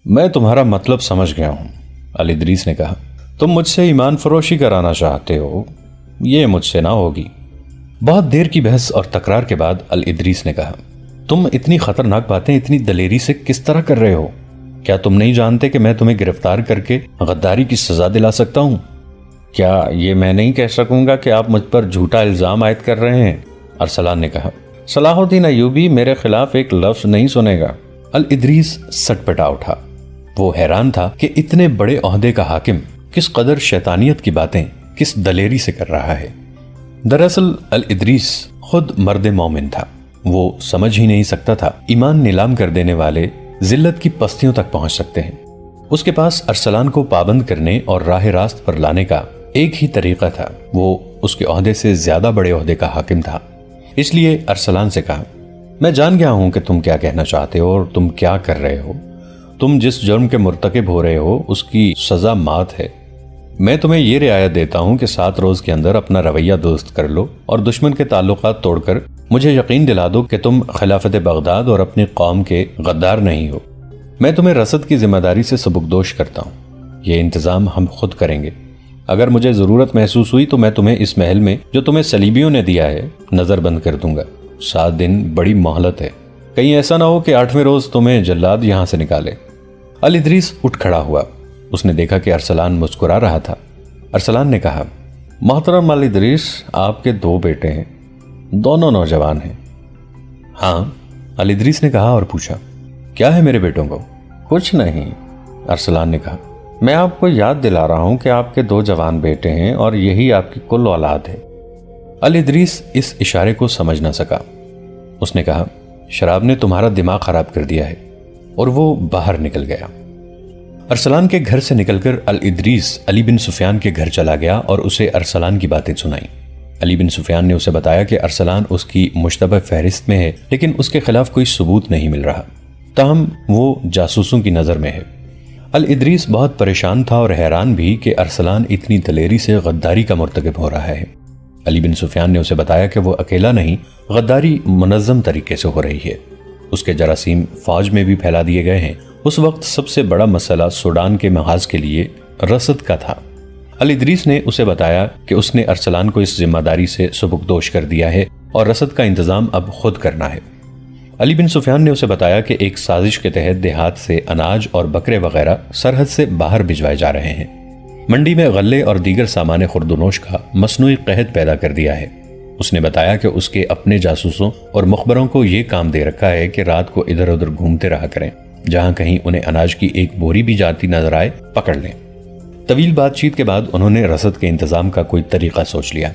میں تمہارا مطلب سمجھ گیا ہوں، الادریس نے کہا۔ تم مجھ سے ایمان فروشی کرانا چاہتے ہو، یہ مجھ سے نہ ہوگی۔ بہت دیر کی بحث اور تکرار کے بعد الادریس نے کہا، تم اتنی خطرناک باتیں اتنی دلیری سے کس طرح کر رہے ہو؟ کیا تم نہیں جانتے کہ میں تمہیں گرفتار کر کے غداری کی سزا دلا سکتا ہوں؟ کیا یہ میں نہیں کہہ سکوں گا کہ آپ مجھ پر جھوٹا الزام عائد کر رہے ہیں؟ ارسلان نے کہا۔ صلاح الدین ایوبی میرے خلاف ایک لفظ نہیں سنے گا۔ الادریس سٹ پٹا اٹھا۔ وہ حیران تھا کہ اتنے بڑے عہدے کا حاکم کس قدر شیطانیت کی باتیں کس دلیری سے کر رہا ہے۔ دراصل الادریس خود مرد مومن تھا۔ وہ سمجھ ہی نہیں سکتا تھا ایمان نیلام کر دینے والے ذلت کی پستیوں تک پہنچ سکتے ہیں۔ اس کے پاس ارسلان کو پابند کرنے اور راہ راست پر لانے کا ایک ہی طریقہ تھا، وہ اس کے عہدے سے زیادہ بڑے عہدے کا حاکم تھا۔ اس لیے ارسلان سے کہا، میں جان گیا ہوں کہ تم کیا کہنا چاہتے ہو اور تم کیا کر رہے ہو۔ تم جس جرم کے مرتکب ہو رہے ہو اس کی سزا موت ہے۔ میں تمہیں یہ رعایت دیتا ہوں کہ 7 روز کے اندر اپنا رویہ درست کر لو اور دشمن کے تعلقات توڑ کر مجھے یقین دلا دو کہ تم خلافت بغداد اور اپنی قوم کے غدار نہیں ہو۔ میں تمہیں رصد کی ذمہ داری سے سبکدوش کرتا ہوں۔ یہ انتظام ہم خود کریں گے۔ اگر مجھے ضرورت محسوس ہوئی تو میں تمہیں اس محل میں جو تمہیں صلیبیوں نے دیا ہے نظر بند کر دوں گا۔ 7 دن بڑی مہلت ہے، کہیں ایسا نہ ہو کہ 8ویں روز تمہیں جلاد یہاں سے نکالے۔ الادریس اٹھ کھڑا ہوا۔ اس نے دیکھا کہ ارسلان مسکرا رہا تھا۔ ارسلان نے کہا، محترم الادریس، آپ کے 2 بیٹے ہیں، دونوں نوجوان ہیں۔ ہاں، الادریس نے کہا اور پوچھا، کیا ہے میرے بیٹوں کو؟ کچھ نہیں، ارسلان نے کہا، میں آپ کو یاد دلا رہا ہوں کہ آپ کے 2 جوان بیٹے ہیں اور یہی آپ کی کل اولاد ہے۔ الادریس اس اشارے کو سمجھ نہ سکا۔ اس نے کہا، شراب نے تمہارا دماغ خراب کر دیا ہے، اور وہ باہر نکل گیا۔ ارسلان کے گھر سے نکل کر الادریس علی بن سفیان کے گھر چلا گیا اور اسے ارسلان کی باتیں سنائیں۔ علی بن سفیان نے اسے بتایا کہ ارسلان اس کی مشتبہ فہرست میں ہے، لیکن اس کے خلاف کوئی ثبوت نہیں مل رہا، تاہم وہ جاسوسوں کی نظر میں ہے۔ الادریس بہت پریشان تھا اور حیران بھی کہ ارسلان اتنی دلیری سے غداری کا مرتکب ہو رہا ہے۔ علی بن سفیان نے اسے بتایا کہ وہ اکیلا نہیں، غداری منظم طریقے سے ہو رہی ہے۔ اس کے جراثیم فوج میں بھی پھیلا دیے گئے ہیں۔ اس وقت سب سے بڑا مسئلہ سوڈان کے محاذ کے لیے رسد کا تھا۔ الادریس نے اسے بتایا کہ اس نے ارسلان کو اس ذمہ داری سے سبکدوش کر دیا ہے اور رسد کا انتظام اب خود کرنا ہے۔ علی بن سفیان نے اسے بتایا کہ ایک سازش کے تحت دیہات سے اناج اور بکرے وغیرہ سرحد سے باہر بھجوائے جا رہے ہیں۔ منڈی میں غلے اور دیگر سامان خوردونوش کا مصنوعی قحط پیدا کر دیا ہے۔ اس نے بتایا کہ اس کے اپنے جاسوسوں اور مخبروں کو یہ کام دے رکھا ہے کہ رات کو ادھر ادھر گھومتے رہا کریں، جہاں کہیں انہیں اناج کی ایک بوری بھی جاتی نظر آئے پکڑ لیں۔ طویل بات چیت کے بعد انہوں نے رسد کے انتظام کا کوئی طریقہ سوچ لیا۔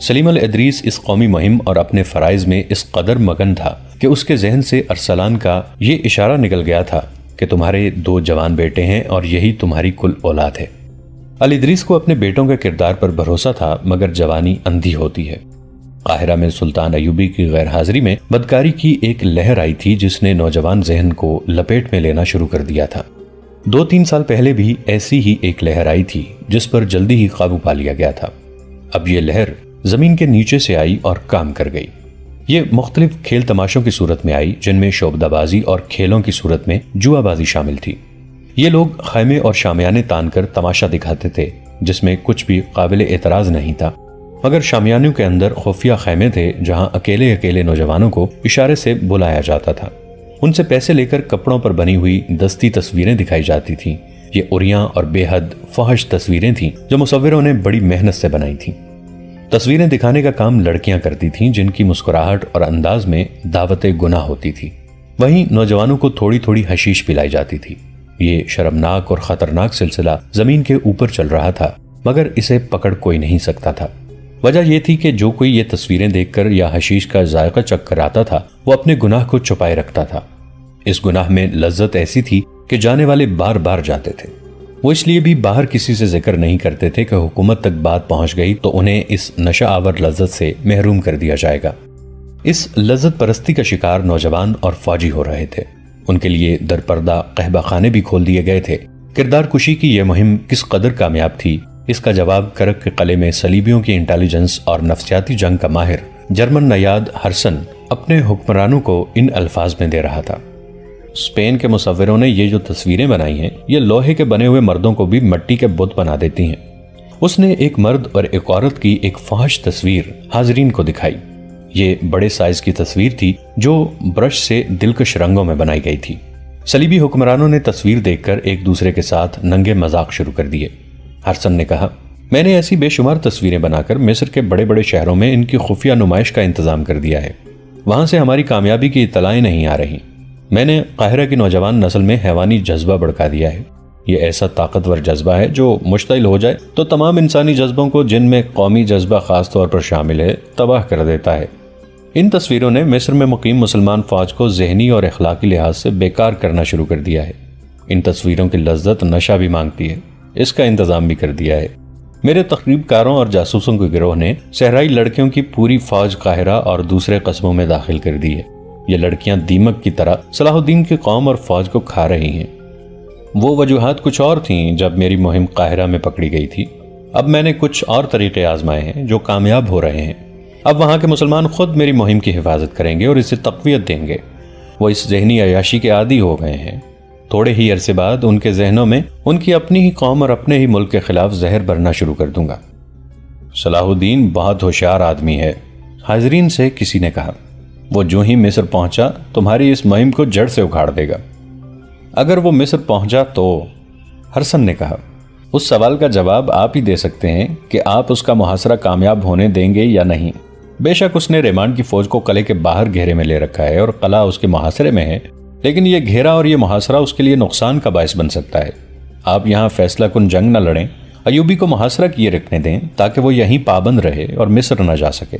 سلیم الادریس اس قومی مہم اور اپنے فرائض میں اس قدر مگن تھا کہ اس کے ذہن سے ارسلان کا یہ اشارہ نکل گیا تھا کہ تمہارے 2 جوان بیٹے ہیں اور یہی تمہاری کل اولاد ہے۔ الادریس کو اپنے بیٹوں کے کردار پر بھروسہ تھا، مگر جوانی اندھی ہوتی ہے۔ قاہرہ میں سلطان ایوبی کی غیر حاضری میں بدکاری کی ایک لہر آئی تھی جس نے نوجوان ذہن کو لپیٹ میں لینا شروع کر دیا تھا۔ 2-3 سال پہلے بھی ایسی ہی ایک لہر آئی تھی جس پر جلدی ہی قابو پا لیا گیا تھا۔ اب یہ لہر زمین کے نیچے سے آئی اور کام کر گئی۔ یہ مختلف کھیل تماشوں کی صورت میں آئی، جن میں شعبدہ بازی اور کھیلوں کی صورت میں جوا بازی شامل تھی۔ یہ لوگ خیمے اور شامیانے تان کر تماشا دکھاتے تھے، جس میں کچھ بھی قابل اعتراض نہیں تھا، مگر شامیانوں کے اندر خفیہ خیمے تھے جہاں اکیلے اکیلے نوجوانوں کو اشارے سے بلایا جاتا تھا۔ ان سے پیسے لے کر کپڑوں پر بنی ہوئی دستی تصویریں دکھائی جاتی تھیں۔ یہ عریاں اور بے حد فحش تصویریں تھیں جو مصوروں نے بڑی محنت سے بنائی تھیں۔ تصویریں دکھانے کا کام لڑکیاں کرتی تھیں جن کی مسکراہٹ اور انداز میں دعوت گناہ ہوتی تھی۔ وہیں نوجوانوں کو تھوڑی تھوڑی حشیش پلائی جاتی تھی۔ یہ شرمناک اور خطرناک سلسلہ زمین کے اوپر چل رہا تھا، مگر اسے پکڑ کوئی نہیں سکتا تھا۔ وجہ یہ تھی کہ جو کوئی یہ تصویریں دیکھ کر یا حشیش کا ذائقہ چکھ کر آتا تھا وہ اپنے گناہ کو چھپائے رکھتا تھا۔ اس گناہ میں لذت ایسی تھی کہ جانے والے بار بار جاتے تھے۔ وہ اس لیے بھی باہر کسی سے ذکر نہیں کرتے تھے کہ حکومت تک بات پہنچ گئی تو انہیں اس نشہ آور لذت سے محروم کر دیا جائے گا۔ اس لذت پرستی کا شکار نوجوان اور فوجی ہو رہے تھے۔ ان کے لیے در پردہ قہبہ خانے بھی کھول دیے گئے تھے۔ کردار کشی کی یہ مہم کس قدر کامیاب تھی، اس کا جواب کرک کے قلعے میں صلیبیوں کی انٹیلیجنس اور نفسیاتی جنگ کا ماہر جرمن نیاد ہرسن اپنے حکمرانوں کو ان الفاظ میں دے رہا تھا: اسپین کے مصوروں نے یہ جو تصویریں بنائی ہیں یہ لوہے کے بنے ہوئے مردوں کو بھی مٹی کے بت بنا دیتی ہیں۔ اس نے ایک مرد اور ایک عورت کی ایک فحش تصویر حاضرین کو دکھائی۔ یہ بڑے سائز کی تصویر تھی جو برش سے دلکش رنگوں میں بنائی گئی تھی۔ صلیبی حکمرانوں نے تصویر دیکھ کر ایک دوسرے کے ساتھ ننگے مذاق شروع کر دیے۔ ہرسن نے کہا، میں نے ایسی بے شمار تصویریں بنا کر مصر کے بڑے بڑے شہروں میں ان کی خفیہ نمائش کا انتظام کر دیا ہے، وہاں سے ہماری کامیابی کی اطلاعیں نہیں آ رہی۔ میں نے قاہرہ کی نوجوان نسل میں حیوانی جذبہ بڑھکا دیا ہے۔ یہ ایسا طاقتور جذبہ ہے جو مشتعل ہو جائے تو تمام انسانی جذبوں کو، جن میں قومی جذبہ خاص طور پر شامل ہے، تباہ کر دیتا ہے۔ ان تصویروں نے مصر میں مقیم مسلمان فوج کو ذہنی اور اخلاقی لحاظ سے بیکار کرنا شروع کر دیا ہے۔ ان تصویروں کی لذت نشہ بھی مانگتی ہے، اس کا انتظام بھی کر دیا ہے۔ میرے تخریب کاروں اور جاسوسوں کے گروہ نے صحرائی لڑکیوں کی پوری فوج قاہرہ اور دوسرے قصبوں میں داخل کر دی ہے۔ یہ لڑکیاں دیمک کی طرح صلاح الدین کی قوم اور فوج کو کھا رہی ہیں۔ وہ وجوہات کچھ اور تھیں جب میری مہم قاہرہ میں پکڑی گئی تھی، اب میں نے کچھ اور طریقے آزمائے ہیں جو کامیاب ہو رہے ہیں۔ اب وہاں کے مسلمان خود میری مہم کی حفاظت کریں گے اور اسے تقویت دیں گے۔ وہ اس ذہنی عیاشی کے عادی ہو گئے ہیں۔ تھوڑے ہی عرصے بعد ان کے ذہنوں میں ان کی اپنی ہی قوم اور اپنے ہی ملک کے خلاف زہر بھرنا شروع کر دوں گا۔ صلاح الدین بہت ہوشیار آدمی ہے، حاضرین سے کسی نے کہا۔ وہ جو ہی مصر پہنچا تمہاری اس مہم کو جڑ سے اکھاڑ دے گا۔ اگر وہ مصر پہنچا تو؟ ہرسن نے کہا، اس سوال کا جواب آپ ہی دے سکتے ہیں کہ آپ اس کا محاصرہ کامیاب ہونے دیں گے یا نہیں۔ بے شک اس نے ریمانڈ کی فوج کو قلعے کے باہر گھیرے میں لے رکھا ہے اور قلعہ اس کے محاصرے میں ہے، لیکن یہ گھیرا اور یہ محاصرہ اس کے لیے نقصان کا باعث بن سکتا ہے۔ آپ یہاں فیصلہ کن جنگ نہ لڑیں، ایوبی کو محاصرہ کیے رکھنے دیں تاکہ وہ یہیں پابند رہے اور مصر نہ جا سکے۔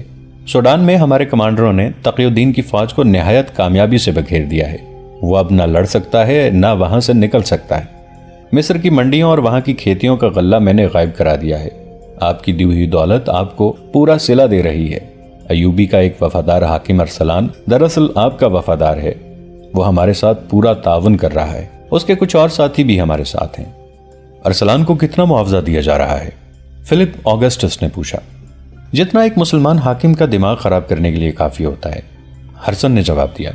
سوڈان میں ہمارے کمانڈروں نے تقی الدین کی فوج کو نہایت کامیابی سے بکھیر دیا ہے۔ وہ اب نہ لڑ سکتا ہے نہ وہاں سے نکل سکتا ہے۔ مصر کی منڈیوں اور وہاں کی کھیتیوں کا غلہ میں نے غائب کرا دیا ہے۔ آپ کی دی ہوئی دولت آپ کو پورا صلہ دے رہی ہے۔ ایوبی کا ایک وفادار حاکم ارسلان دراصل آپ کا وفادار ہے، وہ ہمارے ساتھ پورا تعاون کر رہا ہے۔ اس کے کچھ اور ساتھی بھی ہمارے ساتھ ہیں۔ ارسلان کو کتنا معاوضہ دیا جا رہا ہے؟ فلپ آگسٹس نے پوچھا۔ جتنا ایک مسلمان حاکم کا دماغ خراب کرنے کے لیے کافی ہوتا ہے، ہرسن نے جواب دیا۔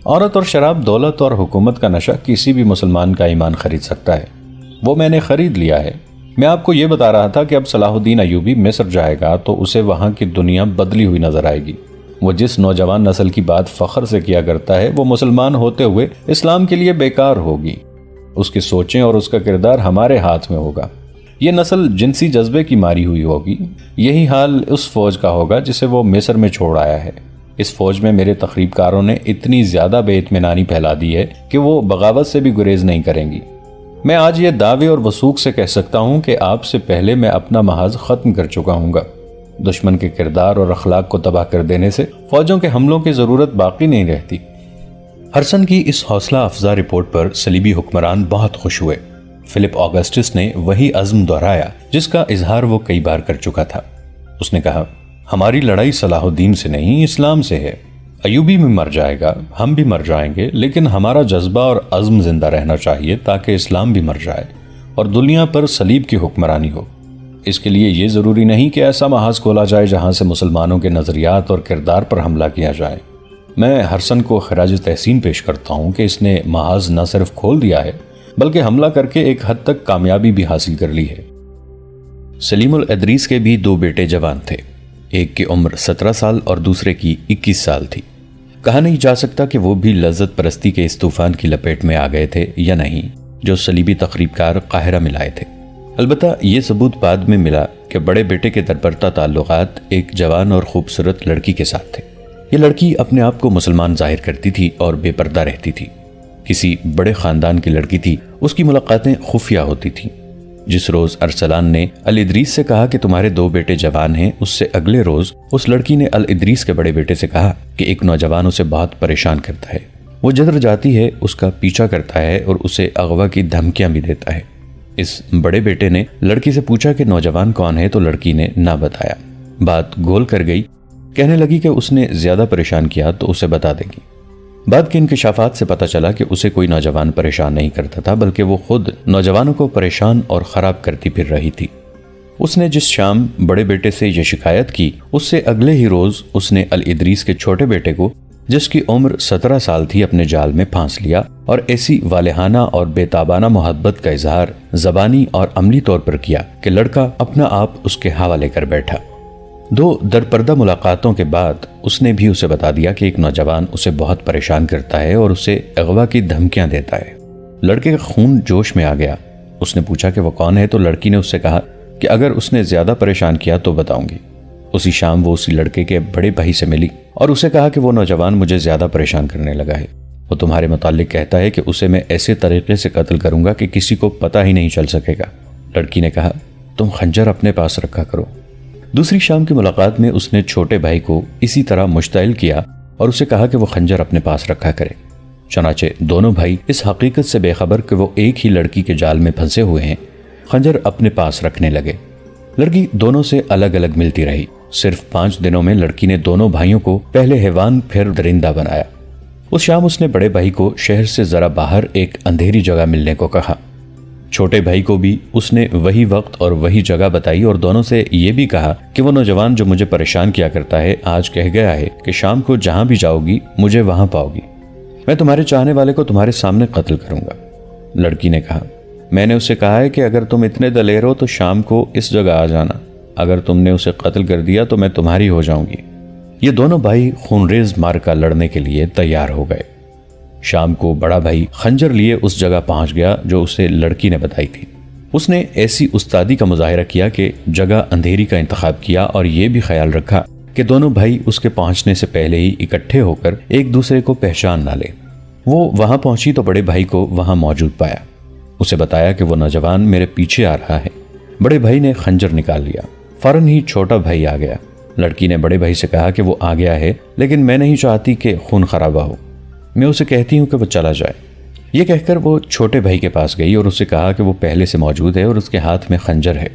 عورت اور شراب، دولت اور حکومت کا نشہ کسی بھی مسلمان کا ایمان خرید سکتا ہے، وہ میں نے خرید لیا ہے۔ میں آپ کو یہ بتا رہا تھا کہ اب صلاح الدین ایوبی مصر جائے گا تو اسے وہاں کی دنیا بدلی ہوئی نظر آئے گی۔ وہ جس نوجوان نسل کی بات فخر سے کیا کرتا ہے وہ مسلمان ہوتے ہوئے اسلام کے لیے بیکار ہوگی۔ اس کی سوچیں اور اس کا کردار ہمارے ہاتھ میں ہوگا۔ یہ نسل جنسی جذبے کی ماری ہوئی ہوگی۔ یہی حال اس فوج کا ہوگا جسے وہ مصر میں چھوڑ آیا ہے۔ اس فوج میں میرے تخریب کاروں نے اتنی زیادہ بے اطمینانی پھیلا دی ہے کہ وہ بغاوت سے بھی گریز نہیں کریں گی۔ میں آج یہ دعوے اور وثوق سے کہہ سکتا ہوں کہ آپ سے پہلے میں اپنا محاذ ختم کر چکا ہوں گا۔ دشمن کے کردار اور اخلاق کو تباہ کر دینے سے فوجوں کے حملوں کی ضرورت باقی نہیں رہتی۔ ہرسن کی اس حوصلہ افزا رپورٹ پر صلیبی حکمران بہت خوش ہوئے۔ فلپ آگسٹس نے وہی عزم دہرایا جس کا اظہار وہ کئی بار کر چکا تھا۔ اس نے کہا، ہماری لڑائی صلاح الدین سے نہیں، اسلام سے ہے۔ ایوبی بھی مر جائے گا، ہم بھی مر جائیں گے، لیکن ہمارا جذبہ اور عزم زندہ رہنا چاہیے تاکہ اسلام بھی مر جائے اور دنیا پر صلیب کی حکمرانی ہو۔ اس کے لیے یہ ضروری نہیں کہ ایسا محاذ کھولا جائے جہاں سے مسلمانوں کے نظریات اور کردار پر حملہ کیا جائے۔ میں ہرسن کو خراج تحسین پیش کرتا ہوں کہ اس نے محاذ نہ صرف کھول دیا ہے بلکہ حملہ کر کے ایک حد تک کامیابی بھی حاصل کر لی ہے۔ سلیم الادریس کے بھی دو بیٹے جوان تھے، ایک کی عمر 17 سال اور دوسرے کی 21 سال تھی۔ کہا نہیں جا سکتا کہ وہ بھی لذت پرستی کے اس طوفان کی لپیٹ میں آ گئے تھے یا نہیں جو صلیبی تخریب کار قاہرہ میں لائے تھے۔ البتہ یہ ثبوت بعد میں ملا کہ بڑے بیٹے کے درپردہ تعلقات ایک جوان اور خوبصورت لڑکی کے ساتھ تھے۔ یہ لڑکی اپنے آپ کو مسلمان ظاہر کرتی تھی اور بے پردہ رہتی تھی۔ کسی بڑے خاندان کی لڑکی تھی، اس کی ملاقاتیں خفیہ ہوتی تھیں۔ جس روز ارسلان نے الادریس سے کہا کہ تمہارے دو بیٹے جوان ہیں، اس سے اگلے روز اس لڑکی نے الادریس کے بڑے بیٹے سے کہا کہ ایک نوجوان اسے بہت پریشان کرتا ہے، وہ جدھر جاتی ہے اس کا پیچھا کرتا ہے اور اسے اغوا کی دھمکیاں بھی دیتا ہے۔ اس بڑے بیٹے نے لڑکی سے پوچھا کہ نوجوان کون ہے تو لڑکی نے نہ بتایا۔ بات گول کر گئی، کہنے لگی کہ اس نے زیادہ پریشان کیا تو اسے بتا دے گی۔ بعد کے انکشافات سے پتہ چلا کہ اسے کوئی نوجوان پریشان نہیں کرتا تھا بلکہ وہ خود نوجوانوں کو پریشان اور خراب کرتی پھر رہی تھی۔ اس نے جس شام بڑے بیٹے سے یہ شکایت کی، اس سے اگلے ہی روز اس نے الادریس کے چھوٹے بیٹے کو جس کی عمر 17 سال تھی اپنے جال میں پھانس لیا اور ایسی والہانہ اور بےتابانہ محبت کا اظہار زبانی اور عملی طور پر کیا کہ لڑکا اپنا آپ اس کے حوالے کر بیٹھا۔ 2 درپردہ ملاقاتوں کے بعد اس نے بھی اسے بتا دیا کہ ایک نوجوان اسے بہت پریشان کرتا ہے اور اسے اغوا کی دھمکیاں دیتا ہے۔ لڑکے کا خون جوش میں آ گیا۔ اس نے پوچھا کہ وہ کون ہے تو لڑکی نے اس سے کہا کہ اگر اس نے زیادہ پریشان کیا تو بتاؤں گی۔ اسی شام وہ اسی لڑکے کے بڑے بھائی سے ملی اور اسے کہا کہ وہ نوجوان مجھے زیادہ پریشان کرنے لگا ہے۔ وہ تمہارے متعلق کہتا ہے کہ اسے میں ایسے طریقے سے قتل کروں گا کہ کسی کو پتہ ہی نہیں چل سکے گا۔ لڑکی نے کہا تم خنجر اپنے پاس رکھا کرو۔ دوسری شام کی ملاقات میں اس نے چھوٹے بھائی کو اسی طرح مشتعل کیا اور اسے کہا کہ وہ خنجر اپنے پاس رکھا کرے۔ چنانچہ دونوں بھائی اس حقیقت سے بے خبر کہ وہ ایک ہی لڑکی کے جال میں پھنسے ہوئے ہیں خنجر اپنے پاس رکھنے لگے۔ لڑکی دونوں سے الگ الگ ملتی رہی۔ صرف 5 دنوں میں لڑکی نے دونوں بھائیوں کو پہلے حیوان پھر درندہ بنایا۔ اس شام اس نے بڑے بھائی کو شہر سے ذرا باہر ایک اندھیری جگہ ملنے کو کہا۔ چھوٹے بھائی کو بھی اس نے وہی وقت اور وہی جگہ بتائی اور دونوں سے یہ بھی کہا کہ وہ نوجوان جو مجھے پریشان کیا کرتا ہے آج کہہ گیا ہے کہ شام کو جہاں بھی جاؤ گی مجھے وہاں پاؤ گی۔ میں تمہارے چاہنے والے کو تمہارے سامنے قتل کروں گا۔ لڑکی نے کہا میں نے اسے کہا ہے کہ اگر تم اتنے دلیر ہو تو شام کو اس جگہ آ جانا، اگر تم نے اسے قتل کر دیا تو میں تمہاری ہو جاؤں گی۔ یہ دونوں بھائی خونریز مارکا لڑنے کے لیے تیار ہو گئے۔ شام کو بڑا بھائی خنجر لیے اس جگہ پہنچ گیا جو اسے لڑکی نے بتائی تھی۔ اس نے ایسی استادی کا مظاہرہ کیا کہ جگہ اندھیری کا انتخاب کیا اور یہ بھی خیال رکھا کہ دونوں بھائی اس کے پہنچنے سے پہلے ہی اکٹھے ہو کر ایک دوسرے کو پہچان نہ لے۔ وہ وہاں پہنچی تو بڑے بھائی کو وہاں موجود پایا۔ اسے بتایا کہ وہ نوجوان میرے پیچھے آ رہا ہے۔ بڑے بھائی نے خنجر نکال لیا۔ فوراً ہی چھوٹا بھائی آ گیا۔ لڑکی نے بڑے بھائی سے کہا کہ وہ آ گیا ہے لیکن میں نہیں چاہتی کہ خون خرابہ ہو، میں اسے کہتی ہوں کہ وہ چلا جائے۔ یہ کہہ کر وہ چھوٹے بھائی کے پاس گئی اور اسے کہا کہ وہ پہلے سے موجود ہے اور اس کے ہاتھ میں خنجر ہے۔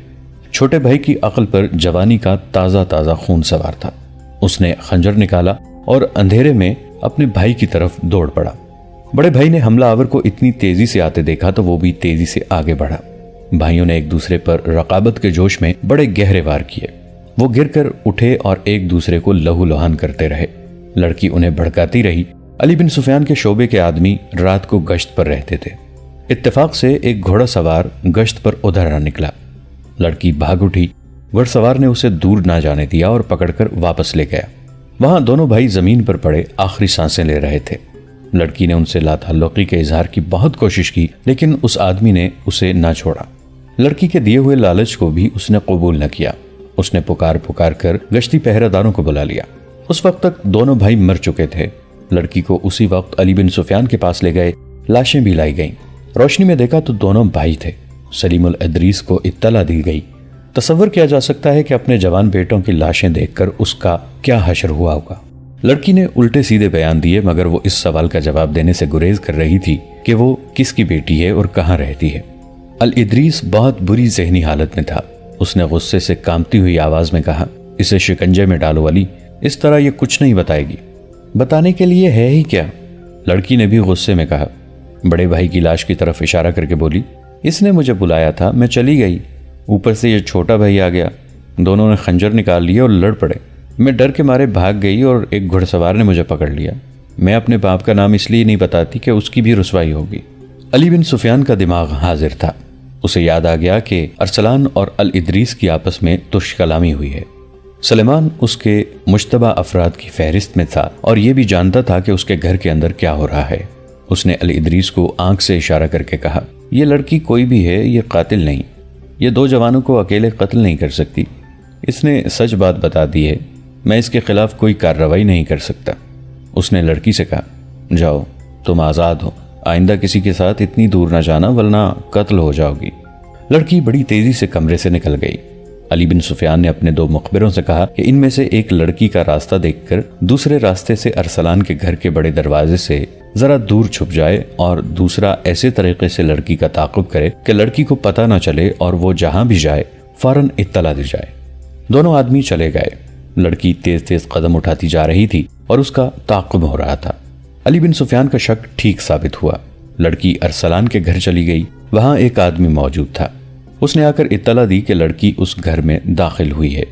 چھوٹے بھائی کی عقل پر جوانی کا تازہ تازہ خون سوار تھا۔ اس نے خنجر نکالا اور اندھیرے میں اپنے بھائی کی طرف دوڑ پڑا۔ بڑے بھائی نے حملہ آور کو اتنی تیزی سے آتے دیکھا تو وہ بھی تیزی سے آگے بڑھا۔ بھائیوں نے ایک دوسرے پر رقابت کے جوش میں بڑے گہرے وار کیے۔ وہ گر کر اٹھے اور ایک دوسرے کو لہو لہان کرتے رہے۔ لڑکی انہیں بھڑکاتی رہی۔ علی بن سفیان کے شعبے کے آدمی رات کو گشت پر رہتے تھے۔ اتفاق سے ایک گھوڑا سوار گشت پر ادھر آ نکلا۔ لڑکی بھاگ اٹھی۔ گھوڑ سوار نے اسے دور نہ جانے دیا اور پکڑ کر واپس لے گیا۔ وہاں دونوں بھائی زمین پر پڑے آخری سانسیں لے رہے تھے۔ لڑکی نے ان سے لا تعلقی کے اظہار کی بہت کوشش کی لیکن اس آدمی نے اسے نہ چھوڑا۔ لڑکی کے دیے ہوئے لالچ کو بھی اس نے قبول نہ کیا۔ اس نے پکار پکار کر گشتی پہرہ داروں کو بلا لیا۔ اس وقت تک دونوں بھائی مر چکے تھے۔ لڑکی کو اسی وقت علی بن سفیان کے پاس لے گئے۔ لاشیں بھی لائی گئیں۔ روشنی میں دیکھا تو دونوں بھائی تھے۔ سلیم الادریس کو اطلاع دی گئی۔ تصور کیا جا سکتا ہے کہ اپنے جوان بیٹوں کی لاشیں دیکھ کر اس کا کیا حشر ہوا ہوگا۔ لڑکی نے الٹے سیدھے بیان دیے مگر وہ اس سوال کا جواب دینے سے گریز کر رہی تھی کہ وہ کس کی بیٹی ہے اور کہاں رہتی ہے۔ الادریس بہت بری ذہنی حالت میں تھا۔ اس نے غصے سے کانپتی ہوئی آواز میں کہا اسے شکنجے میں ڈالو علی، اس طرح یہ کچھ نہیں بتائے گی۔ بتانے کے لیے ہے ہی کیا؟ لڑکی نے بھی غصے میں کہا۔ بڑے بھائی کی لاش کی طرف اشارہ کر کے بولی اس نے مجھے بلایا تھا، میں چلی گئی، اوپر سے یہ چھوٹا بھائی آ گیا، دونوں نے خنجر نکال لیے اور لڑ پڑے۔ میں ڈر کے مارے بھاگ گئی اور ایک گھڑ سوار نے مجھے پکڑ لیا۔ میں اپنے باپ کا نام اس لیے نہیں بتاتی کہ اس کی بھی رسوائی ہوگی۔ علی بن سفیان کا دماغ حاضر تھا۔ اسے یاد آ گیا کہ ارسلان اور الادریس کی آپس میں ترش کلامی ہوئی ہے۔ سلیمان اس کے مشتبہ افراد کی فہرست میں تھا اور یہ بھی جانتا تھا کہ اس کے گھر کے اندر کیا ہو رہا ہے۔ اس نے الادریس کو آنکھ سے اشارہ کر کے کہا یہ لڑکی کوئی بھی ہے، یہ قاتل نہیں، یہ 2 جوانوں کو اکیلے قتل نہیں کر سکتی۔ اس نے سچ بات بتا دی ہے، میں اس کے خلاف کوئی کارروائی نہیں کر سکتا۔ اس نے لڑکی سے کہا جاؤ تم آزاد ہو، آئندہ کسی کے ساتھ اتنی دور نہ جانا ورنہ قتل ہو جاؤ گی۔ لڑکی بڑی تیزی سے کمرے سے نکل گئی۔ علی بن سفیان نے اپنے 2 مخبروں سے کہا کہ ان میں سے ایک لڑکی کا راستہ دیکھ کر دوسرے راستے سے ارسلان کے گھر کے بڑے دروازے سے ذرا دور چھپ جائے اور دوسرا ایسے طریقے سے لڑکی کا تعاقب کرے کہ لڑکی کو پتہ نہ چلے اور وہ جہاں بھی جائے فوراً اطلاع دی جائے۔ دونوں آدمی چلے گئے۔ لڑکی تیز تیز قدم اٹھاتی جا رہی تھی اور اس کا تعاقب ہو رہا تھا۔ علی بن سفیان کا شک ٹھیک ثابت ہوا۔ لڑکی ارسلان کے گھر چلی گئی۔ وہاں ایک آدمی موجود تھا۔ اس نے آ کر اطلاع دی کہ لڑکی اس گھر میں داخل ہوئی ہے۔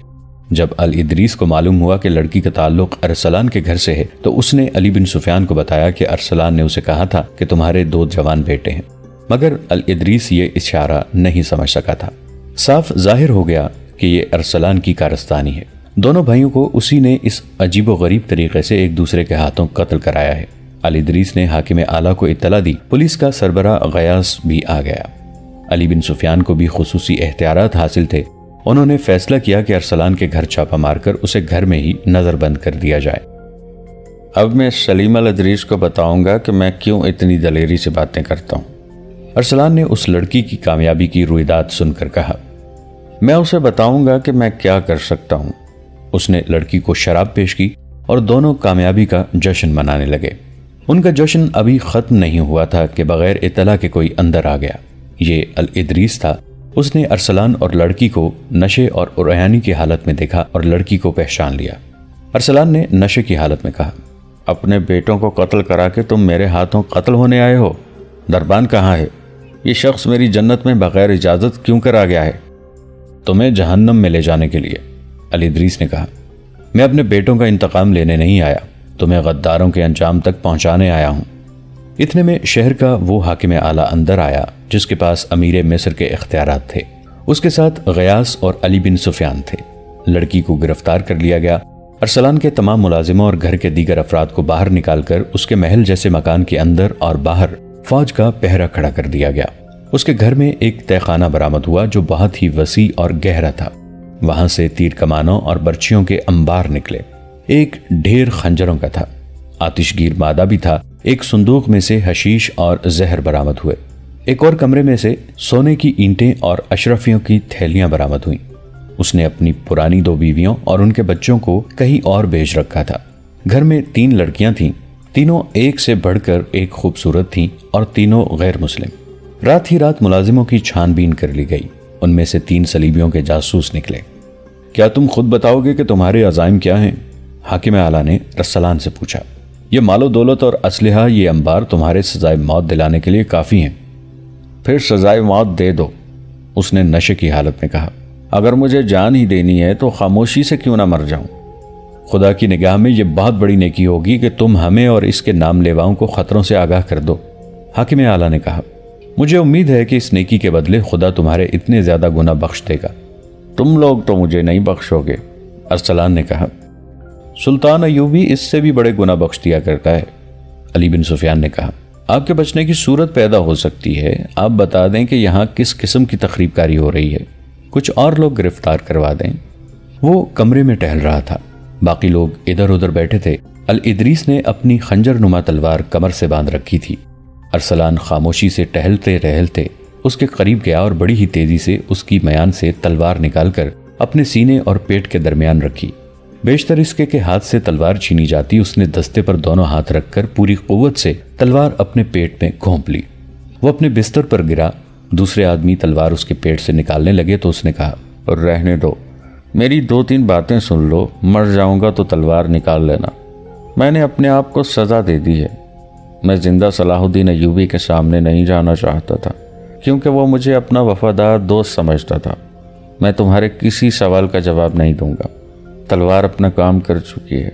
جب الادریس کو معلوم ہوا کہ لڑکی کا تعلق ارسلان کے گھر سے ہے تو اس نے علی بن سفیان کو بتایا کہ ارسلان نے اسے کہا تھا کہ تمہارے 2 جوان بیٹے ہیں، مگر الادریس یہ اشارہ نہیں سمجھ سکا تھا۔ صاف ظاہر ہو گیا کہ یہ ارسلان کی کارستانی ہے۔ دونوں بھائیوں کو اسی نے اس عجیب و غریب طریقے سے ایک دوسرے کے ہاتھوں قتل کرایا ہے۔ الادریس نے حاکم اعلیٰ کو اطلاع دی، پولیس کا سربراہ غیاث بھی آ گیا۔ علی بن سفیان کو بھی خصوصی اختیارات حاصل تھے۔ انہوں نے فیصلہ کیا کہ ارسلان کے گھر چھاپا مار کر اسے گھر میں ہی نظر بند کر دیا جائے۔ اب میں سلیم الادریس کو بتاؤں گا کہ میں کیوں اتنی دلیری سے باتیں کرتا ہوں۔ ارسلان نے اس لڑکی کی کامیابی کی رویداد سن کر کہا، میں اسے بتاؤں گا کہ میں کیا کر سکتا ہوں۔ اس نے لڑکی کو شراب پیش کی اور دونوں کامیابی کا جشن منانے لگے۔ ان کا جشن ابھی ختم نہیں ہوا تھا کہ بغیر اطلاع کے کوئی اندر آ گیا۔ یہ الادریس تھا۔ اس نے ارسلان اور لڑکی کو نشے اور عریانی کی حالت میں دیکھا اور لڑکی کو پہچان لیا۔ ارسلان نے نشے کی حالت میں کہا، اپنے بیٹوں کو قتل کرا کے تم میرے ہاتھوں قتل ہونے آئے ہو؟ دربان کہاں ہے؟ یہ شخص میری جنت میں بغیر اجازت کیوں کر آ گیا ہے؟ تمہیں جہنم میں لے جانے کے لیے۔ الادریس نے کہا، میں اپنے بیٹوں کا انتقام لینے نہیں آیا، تمہیں غداروں کے انجام تک پہنچانے آیا ہوں۔ اتنے میں شہر کا وہ حاکم اعلیٰ اندر آیا جس کے پاس امیر مصر کے اختیارات تھے۔ اس کے ساتھ غیاث اور علی بن سفیان تھے۔ لڑکی کو گرفتار کر لیا گیا۔ ارسلان کے تمام ملازموں اور گھر کے دیگر افراد کو باہر نکال کر اس کے محل جیسے مکان کے اندر اور باہر فوج کا پہرا کھڑا کر دیا گیا۔ اس کے گھر میں ایک تہہ خانہ برآمد ہوا جو بہت ہی وسیع اور گہرا تھا۔ وہاں سے تیر کمانوں اور برچیوں کے انبار نکلے۔ ایک ڈھیر خنجروں کا تھا۔ آتش گیر مادہ بھی تھا۔ ایک صندوق میں سے حشیش اور زہر برآمد ہوئے۔ ایک اور کمرے میں سے سونے کی اینٹیں اور اشرفیوں کی تھیلیاں برآمد ہوئیں۔ اس نے اپنی پرانی 2 بیویوں اور ان کے بچوں کو کہیں اور بھیج رکھا تھا۔ گھر میں 3 لڑکیاں تھیں، تینوں ایک سے بڑھ کر ایک خوبصورت تھیں اور تینوں غیر مسلم۔ رات ہی رات ملازموں کی چھان بین کر لی گئی۔ ان میں سے 3 صلیبیوں کے جاسوس نکلے۔ کیا تم خود بتاؤ گے کہ تمہارے عزائم کیا ہیں؟ حاکم اعلیٰ نے ارسلان سے پوچھا۔ یہ مال و دولت اور اسلحہ، یہ انبار تمہارے سزائے موت دلانے کے لیے کافی ہیں۔ پھر سزائے موت دے دو، اس نے نشے کی حالت میں کہا۔ اگر مجھے جان ہی دینی ہے تو خاموشی سے کیوں نہ مر جاؤں؟ خدا کی نگاہ میں یہ بہت بڑی نیکی ہوگی کہ تم ہمیں اور اس کے نام لیواؤں کو خطروں سے آگاہ کر دو۔ حاکم اعلیٰ نے کہا، مجھے امید ہے کہ اس نیکی کے بدلے خدا تمہارے اتنے زیادہ گناہ بخش دے گا۔ تم لوگ تو مجھے نہیں بخشو گے، ارسلان نے کہا۔ سلطان ایوبی اس سے بھی بڑے گناہ بخش دیا کرتا ہے، علی بن سفیان نے کہا۔ آپ کے بچنے کی صورت پیدا ہو سکتی ہے۔ آپ بتا دیں کہ یہاں کس قسم کی تخریب کاری ہو رہی ہے، کچھ اور لوگ گرفتار کروا دیں۔ وہ کمرے میں ٹہل رہا تھا، باقی لوگ ادھر ادھر بیٹھے تھے۔ الادریس نے اپنی خنجر نما تلوار کمر سے باندھ رکھی تھی۔ ارسلان خاموشی سے ٹہلتے رہلتے اس کے قریب گیا اور بڑی ہی تیزی سے اس کی میان سے تلوار نکال کر اپنے سینے اور پیٹ کے درمیان رکھی۔ بیشتر اس کے ہاتھ سے تلوار چھینی جاتی، اس نے دستے پر دونوں ہاتھ رکھ کر پوری قوت سے تلوار اپنے پیٹ میں گھونپ لی۔ وہ اپنے بستر پر گرا۔ دوسرے آدمی تلوار اس کے پیٹ سے نکالنے لگے تو اس نے کہا، اور رہنے دو، میری 2-3 باتیں سن لو، مر جاؤں گا تو تلوار نکال لینا۔ میں نے اپنے آپ کو سزا دے دی ہے۔ میں زندہ صلاح الدین ایوبی کے سامنے نہیں جانا چاہتا تھا کیونکہ وہ مجھے اپنا وفادار دوست سمجھتا تھا۔ میں تمہارے کسی سوال کا جواب نہیں دوں گا۔ تلوار اپنا کام کر چکی ہے،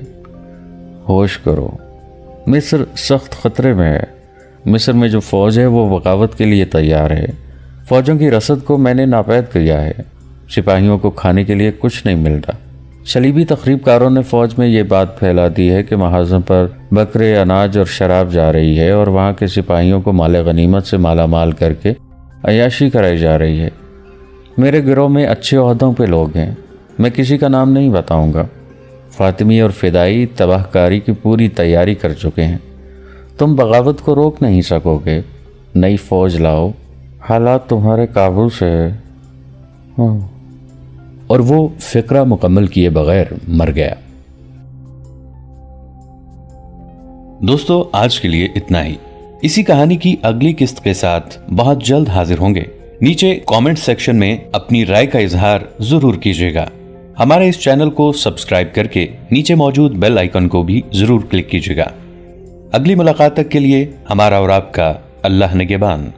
ہوش کرو۔ مصر سخت خطرے میں ہے۔ مصر میں جو فوج ہے وہ بغاوت کے لیے تیار ہے۔ فوجوں کی رسد کو میں نے ناپید کیا ہے۔ سپاہیوں کو کھانے کے لیے کچھ نہیں ملتا۔ صلیبی تخریب کاروں نے فوج میں یہ بات پھیلا دی ہے کہ محاذوں پر بکرے، اناج اور شراب جا رہی ہے اور وہاں کے سپاہیوں کو مال غنیمت سے مالا مال کر کے عیاشی کرائی جا رہی ہے۔ میرے گروہ میں اچھے عہدوں پہ لوگ ہیں، میں کسی کا نام نہیں بتاؤں گا۔ فاطمی اور فدائی تباہ کاری کی پوری تیاری کر چکے ہیں۔ تم بغاوت کو روک نہیں سکو گے۔ نئی فوج لاؤ، حالات تمہارے قابو سے ہے۔ اور وہ فقرہ مکمل کیے بغیر مر گیا۔ دوستو، آج کے لیے اتنا ہی۔ اسی کہانی کی اگلی قسط کے ساتھ بہت جلد حاضر ہوں گے۔ نیچے کامنٹ سیکشن میں اپنی رائے کا اظہار ضرور کیجیے گا۔ ہمارے اس چینل کو سبسکرائب کر کے نیچے موجود بیل آئیکن کو بھی ضرور کلک کیجیے گا۔ اگلی ملاقات تک کے لیے ہمارا اور آپ کا اللہ نگہبان۔